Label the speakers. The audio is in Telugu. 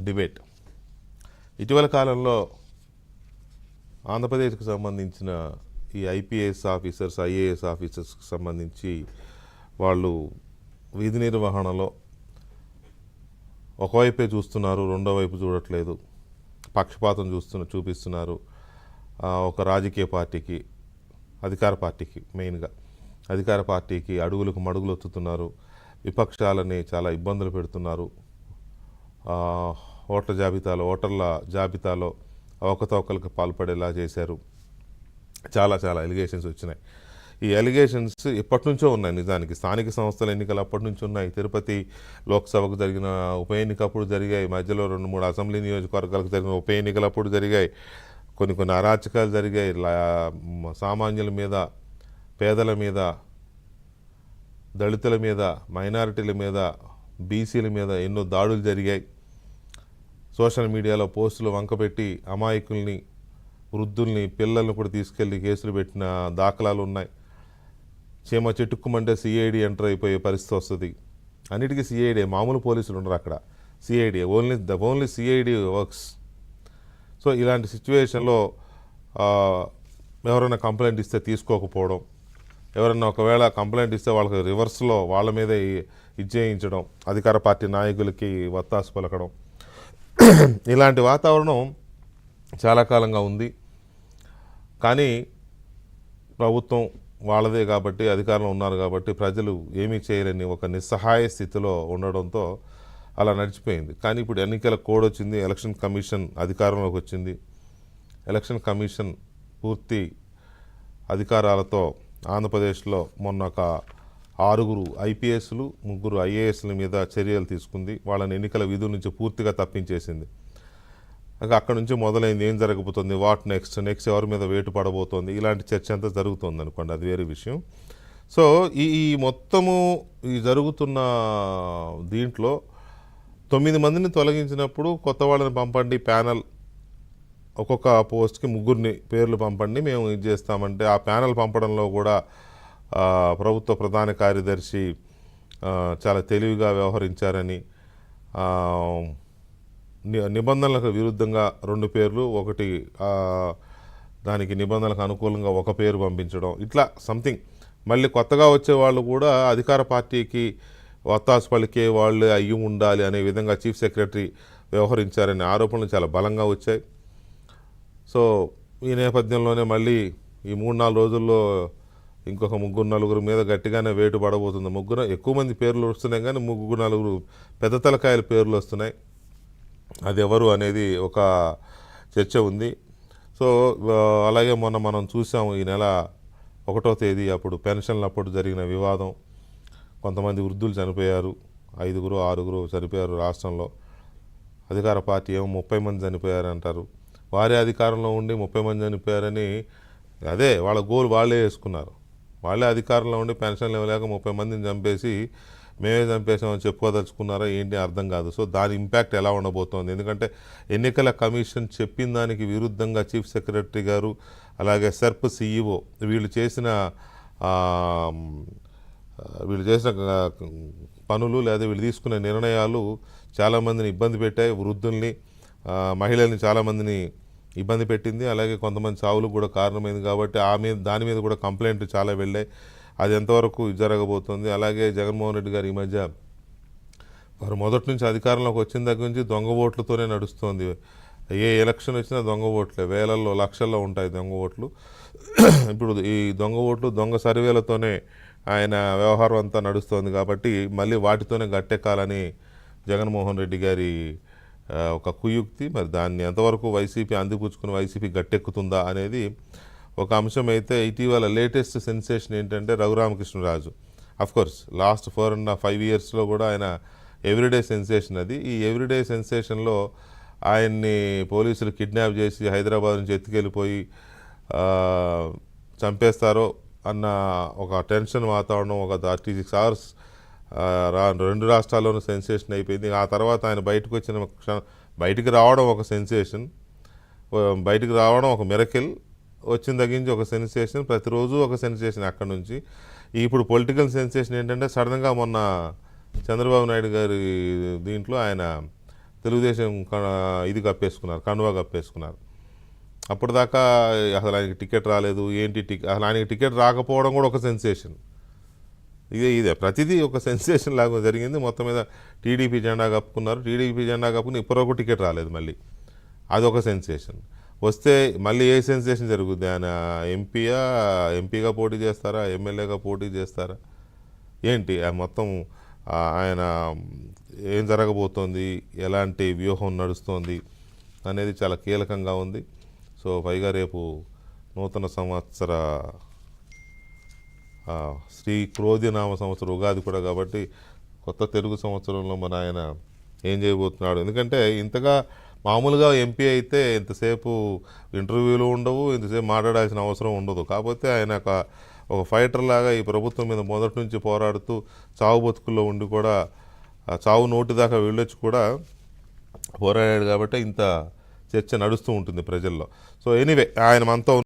Speaker 1: డిబేట్. ఇటీవల కాలంలో ఆంధ్రప్రదేశ్కి సంబంధించిన ఈ ఐపీఎస్ ఆఫీసర్స్, ఐఏఎస్ ఆఫీసర్స్కి సంబంధించి వాళ్ళు విధి నిర్వహణలో ఒకవైపే చూస్తున్నారు, రెండో వైపు చూడట్లేదు, పక్షపాతం చూపిస్తున్నారు. ఒక రాజకీయ పార్టీకి, అధికార పార్టీకి, మెయిన్గా అధికార పార్టీకి అడుగులకు మడుగులు ఒత్తుతున్నారు, విపక్షాలని చాలా ఇబ్బందులు పెడుతున్నారు. ఓటర్ల జాబితాలో అవకతవకలకు పాల్పడేలా చేశారు. చాలా ఎలిగేషన్స్ వచ్చినాయి. ఈ ఎలిగేషన్స్ ఎప్పటి నుంచో ఉన్నాయి. నిజానికి స్థానిక సంస్థల ఎన్నికలు అప్పటి నుంచి ఉన్నాయి. తిరుపతి లోక్సభకు జరిగిన ఉప ఎన్నికప్పుడు జరిగాయి. మధ్యలో 2-3 అసెంబ్లీ నియోజకవర్గాలకు జరిగిన ఉప ఎన్నికలప్పుడు జరిగాయి. కొన్ని అరాచకాలు జరిగాయి. సామాన్యుల మీద, పేదల మీద, దళితుల మీద, మైనారిటీల మీద, బీసీల మీద ఎన్నో దాడులు జరిగాయి. సోషల్ మీడియాలో పోస్టులు వంకపెట్టి అమాయకుల్ని, వృద్ధుల్ని, పిల్లల్ని కూడా తీసుకెళ్లి కేసులు పెట్టిన దాఖలాలు ఉన్నాయి. చీమ చెట్టుక్కుమంటే సిఐడి ఎంటర్ అయిపోయే పరిస్థితి వస్తుంది. అన్నిటికీ సిఐడి, మామూలు పోలీసులు ఉండరు అక్కడ. CID only CID works. So ఇలాంటి సిచ్యువేషన్లో ఎవరైనా కంప్లైంట్ ఇస్తే తీసుకోకపోవడం, ఎవరైనా ఒకవేళ కంప్లైంట్ ఇస్తే వాళ్ళకి రివర్స్లో వాళ్ళ మీదే ఇచ్చేయించడం, అధికార పార్టీ నాయకులకి వత్తాసు పలకడం, ఇలాంటి వాతావరణం చాలా కాలంగా ఉంది. కానీ ప్రభుత్వం వాళ్ళదే కాబట్టి, అధికారంలో ఉన్నారు కాబట్టి ప్రజలు ఏమీ చేయలేని ఒక నిస్సహాయ స్థితిలో ఉండడంతో అలా నడిచిపోయింది. కానీ ఇప్పుడు ఎన్నికల కోడ్ వచ్చింది, ఎలక్షన్ కమిషన్ అధికారంలోకి వచ్చింది. ఎలక్షన్ కమిషన్ పూర్తి అధికారాలతో ఆంధ్రప్రదేశ్లో మొన్న ఒక 6 ఐపీఎస్లు, 3 ఐఏఎస్ల మీద చర్యలు తీసుకుంది. వాళ్ళని ఎన్నికల విధుల నుంచి పూర్తిగా తప్పించేసింది. అక్కడ నుంచి మొదలైంది. ఏం జరగబోతుంది, వాట్ నెక్స్ట్ ఎవరి మీద వేటు పడబోతోంది, ఇలాంటి చర్చ అంతా జరుగుతుంది అనుకోండి, అది వేరే విషయం. సో ఈ మొత్తము ఈ జరుగుతున్న దీంట్లో 9 మందిని తొలగించినప్పుడు కొత్త వాళ్ళని పంపండి, ప్యానల్ ఒక్కొక్క పోస్ట్కి 3 పేర్లు పంపండి, మేము ఇది చేస్తామంటే ఆ ప్యానల్ పంపడంలో కూడా ప్రభుత్వ ప్రధాన కార్యదర్శి చాలా తెలివిగా వ్యవహరించారని, నిబంధనలకు విరుద్ధంగా 2 పేర్లు, ఒకటి దానికి నిబంధనలకు అనుకూలంగా 1 పేరు పంపించడం, ఇట్లా సంథింగ్. మళ్ళీ కొత్తగా వచ్చే వాళ్ళు కూడా అధికార పార్టీకి వత్తాసు పలికే వాళ్ళు అయ్యి ఉండాలి అనే విధంగా చీఫ్ సెక్రటరీ వ్యవహరించారనే ఆరోపణలు చాలా బలంగా వచ్చాయి. సో ఈ నేపథ్యంలోనే మళ్ళీ ఈ 3-4 రోజుల్లో ఇంకొక 3-4 మీద గట్టిగానే వేటు పడబోతుంది. ఎక్కువ మంది పేర్లు వస్తున్నాయి, కానీ 3-4 పెద్ద తలకాయల పేర్లు వస్తున్నాయి. అది ఎవరు అనేది ఒక చర్చ ఉంది. సో అలాగే మొన్న మనం చూసాము, ఈ నెల 1వ తేదీ అప్పుడు పెన్షన్లు అప్పుడు జరిగిన వివాదం. కొంతమంది వృద్ధులు చనిపోయారు, 5-6 చనిపోయారు రాష్ట్రంలో. అధికార పార్టీ ఏమో 30 మంది చనిపోయారంటారు. వారే అధికారంలో ఉండి 30 మంది చనిపోయారని, అదే వాళ్ళ గోల్ వాళ్ళే వేసుకున్నారు. వాళ్ళే అధికారంలో ఉండి పెన్షన్లు ఇవ్వలేక 30 మందిని చంపేసి మేమే చంపేసామని చెప్పుకోదలుచుకున్నారా ఏంటి అర్థం కాదు. సో దాని ఇంపాక్ట్ ఎలా ఉండబోతోంది, ఎందుకంటే ఎన్నికల కమిషన్ చెప్పిన దానికి విరుద్ధంగా చీఫ్ సెక్రటరీ గారు, అలాగే సెర్ప్ సిఇఓ వీళ్ళు చేసిన పనులు లేదా వీళ్ళు తీసుకునే నిర్ణయాలు చాలామందిని ఇబ్బంది పెట్టాయి. వృద్ధుల్ని, మహిళల్ని చాలామందిని ఇబ్బంది పెట్టింది. అలాగే కొంతమంది చావులకు కూడా కారణమైంది. కాబట్టి దాని మీద కూడా కంప్లైంట్లు చాలా వెళ్ళాయి. అది ఎంతవరకు జరగబోతుంది. అలాగే జగన్మోహన్ రెడ్డి గారు ఈ మధ్య వారు మొదటి నుంచి అధికారంలోకి వచ్చిన దగ్గర నుంచి దొంగ ఓట్లతోనే నడుస్తుంది. ఏ ఎలక్షన్ వచ్చినా దొంగ ఓట్లే, వేలల్లో లక్షల్లో ఉంటాయి దొంగ ఓట్లు. ఇప్పుడు ఈ దొంగ ఓట్లు, దొంగ సర్వేలతోనే ఆయన వ్యవహారం అంతా నడుస్తుంది. కాబట్టి మళ్ళీ వాటితోనే గట్టెక్కాలని జగన్మోహన్ రెడ్డి గారి ఒక కుయుక్తి. మరి దాన్ని ఎంతవరకు వైసీపీ అందిపుచ్చుకుని వైసీపీ గట్టెక్కుతుందా అనేది ఒక అంశం. అయితే ఇటీవల లేటెస్ట్ సెన్సేషన్ ఏంటంటే రఘురామకృష్ణరాజు. అఫ్కోర్స్ లాస్ట్ 4.5 ఇయర్స్లో కూడా ఆయన ఎవ్రీడే సెన్సేషన్. అది ఈ ఎవ్రీడే సెన్సేషన్లో ఆయన్ని పోలీసులు కిడ్నాప్ చేసి హైదరాబాద్ నుంచి ఎత్తుకెళ్ళిపోయి చంపేస్తారో అన్న ఒక టెన్షన్ వాతావరణం ఒక 36 అవర్స్ 2 రాష్ట్రాల్లోనూ సెన్సేషన్ అయిపోయింది. ఆ తర్వాత ఆయన బయటికి రావడం ఒక సెన్సేషన్, బయటికి రావడం ఒక మిరకిల్, వచ్చిన తగ్గించి ఒక సెన్సేషన్, ప్రతిరోజు ఒక సెన్సేషన్. అక్కడ నుంచి ఇప్పుడు పొలిటికల్ సెన్సేషన్ ఏంటంటే సడన్గా మొన్న చంద్రబాబు నాయుడు గారి దీంట్లో ఆయన తెలుగుదేశం ఇది కప్పేసుకున్నారు, కండువా కప్పేసుకున్నారు. అప్పటిదాకా అసలు ఆయనకి టికెట్ రాలేదు, ఏంటి అసలు ఆయనకి టికెట్ రాకపోవడం కూడా ఒక సెన్సేషన్. ఇదే ప్రతిదీ ఒక సెన్సేషన్ లాగా జరిగింది. మొత్తం మీద టీడీపీ జెండా కప్పుకున్నారు. టీడీపీ జెండా కప్పుకుని ఇప్పటివరకు టికెట్ రాలేదు. మళ్ళీ అదొక సెన్సేషన్. వస్తే మళ్ళీ ఏ సెన్సేషన్ జరుగుద్ది? ఆయన ఎంపీగా పోటీ చేస్తారా, ఎమ్మెల్యేగా పోటీ చేస్తారా, ఏంటి మొత్తం ఆయన ఏం జరగబోతోంది, ఎలాంటి వ్యూహం నడుస్తోంది అనేది చాలా కీలకంగా ఉంది. సో పైగా రేపు నూతన సంవత్సర శ్రీ క్రోధినామ సంవత్సరం ఉగాది కూడా కాబట్టి కొత్త తెలుగు సంవత్సరంలో మన ఆయన ఏం చేయబోతున్నాడు. ఎందుకంటే ఇంతగా మామూలుగా ఎంపీ అయితే ఇంతసేపు ఇంటర్వ్యూలు ఉండవు, ఇంతసేపు మాట్లాడాల్సిన అవసరం ఉండదు. కాకపోతే ఆయన ఒక ఫైటర్ లాగా ఈ ప్రభుత్వం మీద మొదటి నుంచి పోరాడుతూ చావు బతుకుల్లో ఉండి కూడా చావు నోటి దాకా వెళ్ళొచ్చి కూడా పోరాడాడు కాబట్టి ఇంత చర్చ నడుస్తూ ఉంటుంది ప్రజల్లో. సో ఎనీవే ఆయన మనతో